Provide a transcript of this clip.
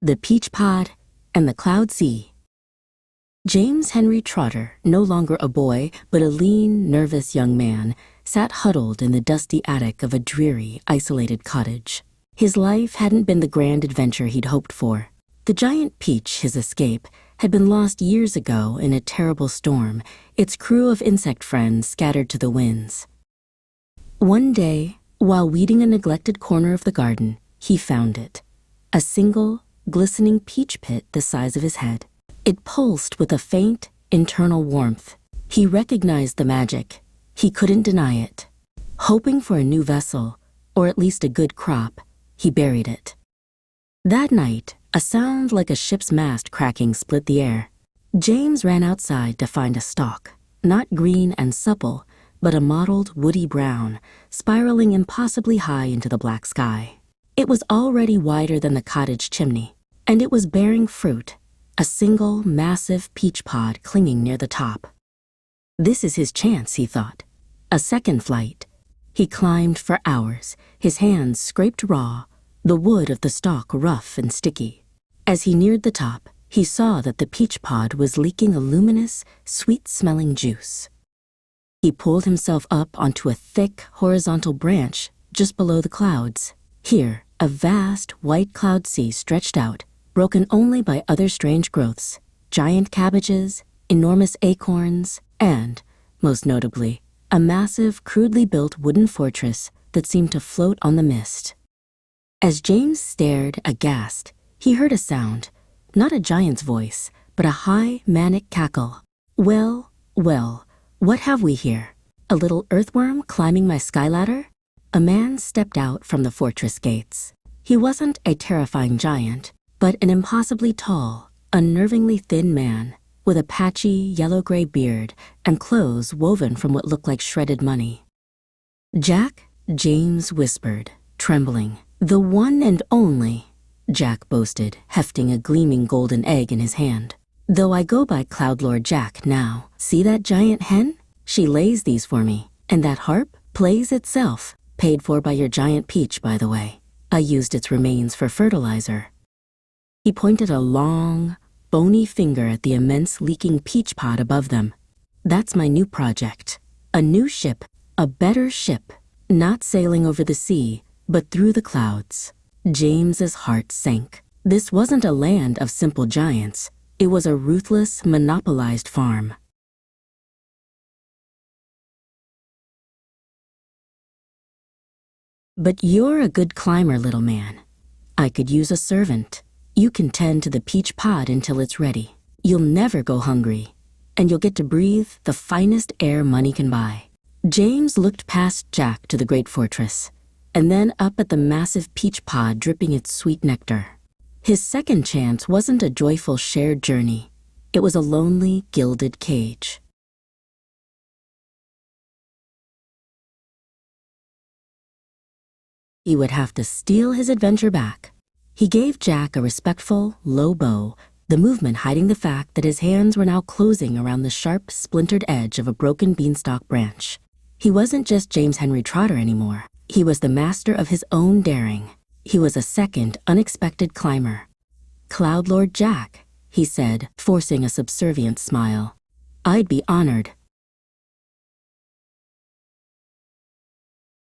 the peach pod, and the cloud sea. James Henry Trotter, no longer a boy, but a lean, nervous young man, sat huddled in the dusty attic of a dreary, isolated cottage. His life hadn't been the grand adventure he'd hoped for. The giant peach, his escape, had been lost years ago in a terrible storm, its crew of insect friends scattered to the winds. One day, while weeding a neglected corner of the garden, he found it. A single, glistening peach pit the size of his head. It pulsed with a faint, internal warmth. He recognized the magic. He couldn't deny it. Hoping for a new vessel, or at least a good crop, he buried it. That night, a sound like a ship's mast cracking split the air. James ran outside to find a stalk, not green and supple, but a mottled, woody brown, spiraling impossibly high into the black sky. It was already wider than the cottage chimney, and it was bearing fruit, a single, massive peach pod clinging near the top. This is his chance, he thought. A second flight. He climbed for hours, his hands scraped raw, the wood of the stalk rough and sticky. As he neared the top, he saw that the peach pod was leaking a luminous, sweet-smelling juice. He pulled himself up onto a thick, horizontal branch just below the clouds. Here, a vast, white cloud sea stretched out, broken only by other strange growths, giant cabbages, enormous acorns, and, most notably, a massive, crudely built wooden fortress that seemed to float on the mist. As James stared, aghast, he heard a sound, not a giant's voice, but a high, manic cackle. Well, well, what have we here? A little earthworm climbing my skyladder? A man stepped out from the fortress gates. He wasn't a terrifying giant, but an impossibly tall, unnervingly thin man, with a patchy, yellow-gray beard and clothes woven from what looked like shredded money. "Jack?" James whispered, trembling. "The one and only," Jack boasted, hefting a gleaming golden egg in his hand. "Though I go by Cloud Lord Jack now. See that giant hen? She lays these for me. And that harp plays itself, paid for by your giant peach, by the way. I used its remains for fertilizer." He pointed a long, bony finger at the immense leaking peach pod above them. "That's my new project. A new ship, a better ship, not sailing over the sea, but through the clouds." James's heart sank. This wasn't a land of simple giants. It was a ruthless, monopolized farm. "But you're a good climber, little man. I could use a servant. You can tend to the peach pod until it's ready. You'll never go hungry, and you'll get to breathe the finest air money can buy." James looked past Jack to the great fortress, and then up at the massive peach pod dripping its sweet nectar. His second chance wasn't a joyful shared journey. It was a lonely, gilded cage. He would have to steal his adventure back. He gave Jack a respectful, low bow, the movement hiding the fact that his hands were now closing around the sharp, splintered edge of a broken beanstalk branch. He wasn't just James Henry Trotter anymore. He was the master of his own daring. He was a second, unexpected climber. "Cloud Lord Jack," he said, forcing a subservient smile. "I'd be honored.